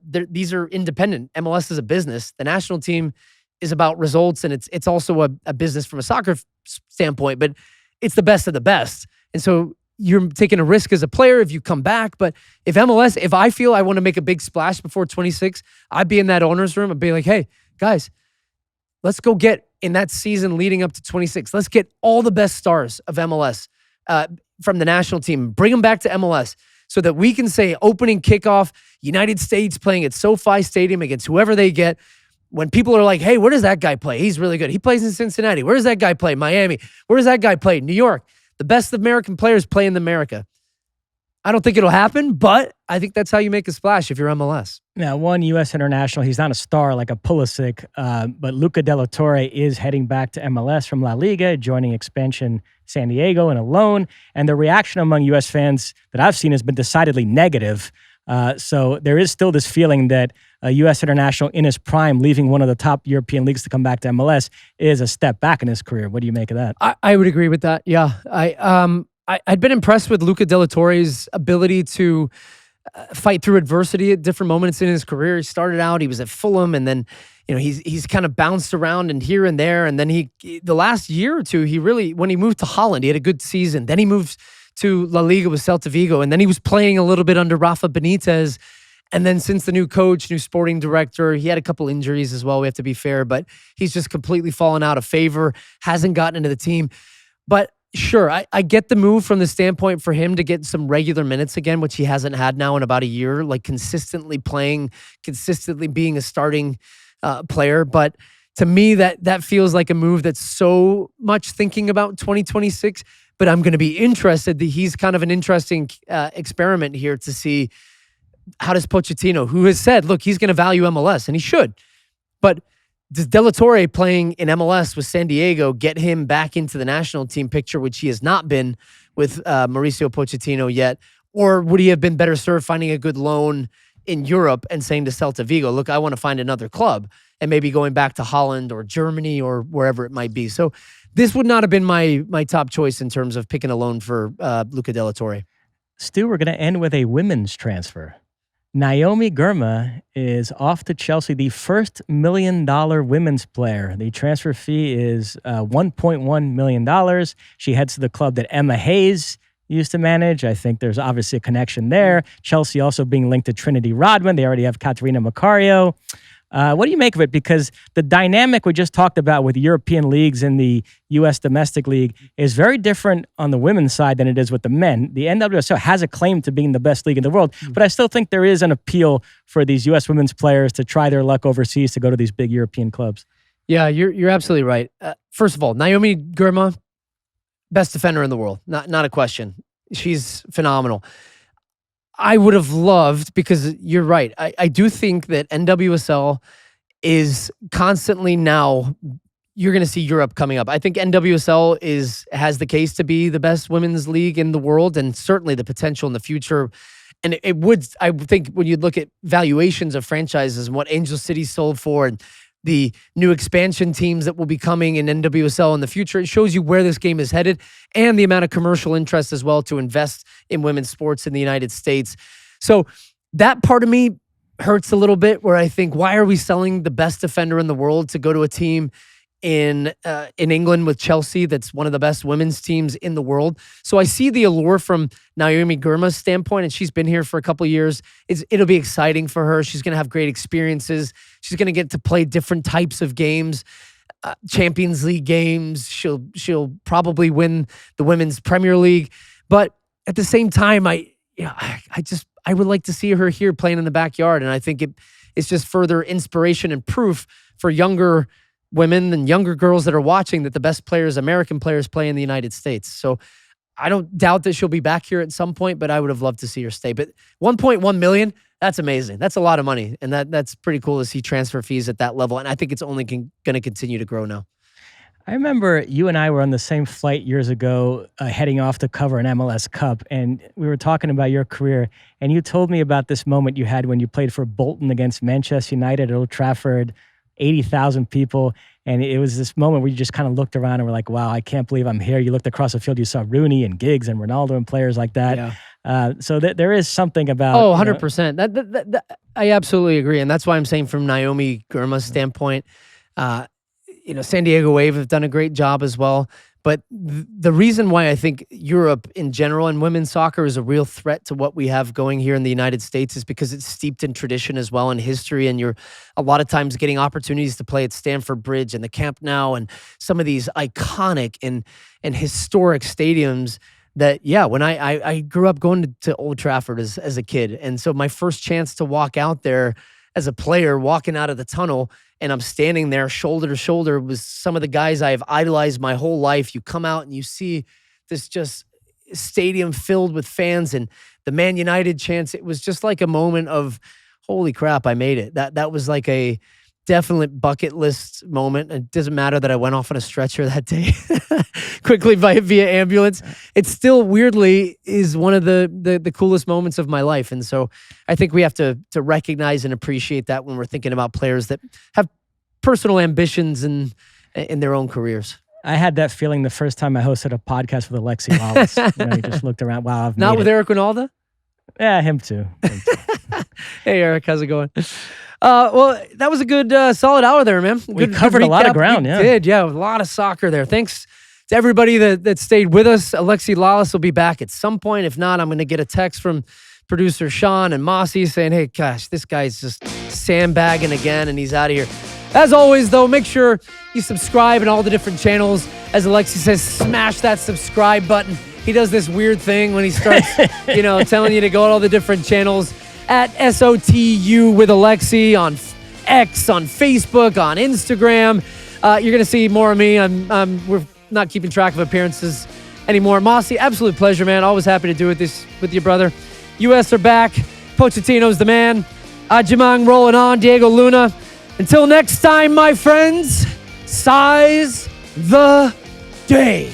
these are independent. MLS is a business. The national team is about results, and it's also a business from a soccer standpoint, but it's the best of the best. And so you're taking a risk as a player if you come back. But if I feel I want to make a big splash before 26, I'd be in that owner's room and be like, hey, guys, let's go get in that season leading up to 26. Let's get all the best stars of MLS from the national team, bring them back to MLS so that we can say opening kickoff, United States playing at SoFi Stadium against whoever they get. When people are like, hey, where does that guy play? He's really good. He plays in Cincinnati. Where does that guy play? Miami. Where does that guy play? New York. The best American players play in America. I don't think it'll happen, but I think that's how you make a splash if you're MLS. Now, one U.S. international, he's not a star like a Pulisic, but Luca de la Torre is heading back to MLS from La Liga, joining expansion San Diego in a loan. And the reaction among U.S. fans that I've seen has been decidedly negative. So there is still this feeling that a U.S. international in his prime, leaving one of the top European leagues to come back to MLS, is a step back in his career. What do you make of that? I would agree with that. Yeah, I'd been impressed with Luca de la Torre's ability to fight through adversity at different moments in his career. He started out, he was at Fulham, and then he's kind of bounced around and here and there. And then the last year or two, when he moved to Holland, he had a good season. Then he moved to La Liga with Celta Vigo, and then he was playing a little bit under Rafa Benitez. And then since the new coach, new sporting director, he had a couple injuries as well, we have to be fair, but he's just completely fallen out of favor, hasn't gotten into the team. But sure, I get the move from the standpoint for him to get some regular minutes again, which he hasn't had now in about a year, like consistently playing, consistently being a starting player. But to me, that feels like a move that's so much thinking about 2026. But I'm going to be interested that he's kind of an interesting experiment here to see how does Pochettino, who has said, look, he's going to value MLS, and he should. But does De La Torre playing in MLS with San Diego get him back into the national team picture, which he has not been with Mauricio Pochettino yet? Or would he have been better served finding a good loan in Europe and saying to Celta Vigo, look, I want to find another club, and maybe going back to Holland or Germany or wherever it might be. So this would not have been my top choice in terms of picking a loan for Luca de la Torre. Stu, we're going to end with a women's transfer. Naomi Girma is off to Chelsea, the first $1 million women's player. The transfer fee is $1.1 million. She heads to the club that Emma Hayes used to manage. I think there's obviously a connection there. Chelsea also being linked to Trinity Rodman. They already have Katerina Macario. What do you make of it? Because the dynamic we just talked about with European leagues and the U.S. domestic league is very different on the women's side than it is with the men. The NWSL has a claim to being the best league in the world, but I still think there is an appeal for these U.S. women's players to try their luck overseas, to go to these big European clubs. Yeah, you're absolutely right. First of all, Naomi Girma, best defender in the world. Not a question. She's phenomenal. I would have loved, because you're right, I do think that NWSL is constantly now, you're going to see Europe coming up. I think NWSL has the case to be the best women's league in the world, and certainly the potential in the future. And I would think when you look at valuations of franchises and what Angel City sold for, and the new expansion teams that will be coming in NWSL in the future, it shows you where this game is headed and the amount of commercial interest as well to invest in women's sports in the United States. So that part of me hurts a little bit, where I think, why are we selling the best defender in the world to go to a team in England with Chelsea that's one of the best women's teams in the world? So I see the allure from Naomi Girma's standpoint, and she's been here for a couple of years. It'll be exciting for her. She's going to have great experiences. She's going to get to play different types of games, Champions League games. She'll probably win the Women's Premier League. But at the same time, I would like to see her here playing in the backyard, and I think it's just further inspiration and proof for younger women and younger girls that are watching that the best players, American players, play in the United States. So I don't doubt that she'll be back here at some point, but I would have loved to see her stay. But $1.1 million, that's amazing. That's a lot of money. And that's pretty cool to see transfer fees at that level. And I think it's only going to continue to grow now. I remember you and I were on the same flight years ago, heading off to cover an MLS Cup, and we were talking about your career, and you told me about this moment you had when you played for Bolton against Manchester United at Old Trafford, 80,000 people, And it was this moment where you just kind of looked around and were like, wow, I can't believe I'm here. You looked across the field, you saw Rooney and Giggs and Ronaldo and players like that. So there is something about... Oh, 100%. That I absolutely agree. And that's why I'm saying from Naomi Girma's standpoint, San Diego Wave have done a great job as well. But the reason why I think Europe in general and women's soccer is a real threat to what we have going here in the United States is because it's steeped in tradition as well and history. And you're a lot of times getting opportunities to play at Stamford Bridge and the Camp Nou and some of these iconic and historic stadiums that, when I grew up going to Old Trafford as a kid. And so my first chance to walk out there as a player, walking out of the tunnel, and I'm standing there shoulder to shoulder with some of the guys I've idolized my whole life. You come out and you see this just stadium filled with fans and the Man United chants. It was just like a moment of, holy crap, I made it. That was like a definite bucket list moment. It doesn't matter that I went off on a stretcher that day quickly via ambulance. It still weirdly is one of the coolest moments of my life. And so I think we have to recognize and appreciate that when we're thinking about players that have personal ambitions in their own careers. I had that feeling the first time I hosted a podcast with Alexi Lawless. You just looked around, wow, I've Not made with it. Eric Ronaldo? Yeah, him too. Hey, Eric, how's it going? Well, that was a good, solid hour there, man. We covered a lot of ground, We did, a lot of soccer there. Thanks to everybody that stayed with us. Alexi Lawless will be back at some point. If not, I'm going to get a text from producer Sean and Mosse saying, hey, gosh, this guy's just sandbagging again, and he's out of here. As always, though, make sure you subscribe in all the different channels. As Alexi says, smash that subscribe button. He does this weird thing when he starts, telling you to go to all the different channels. At SOTU with Alexi on X, on Facebook, on Instagram. You're going to see more of me. We're not keeping track of appearances anymore. Mosse, absolute pleasure, man. Always happy to do this with you, brother. US are back. Pochettino's the man. Ajimang rolling on. Diego Luna. Until next time, my friends, size the day.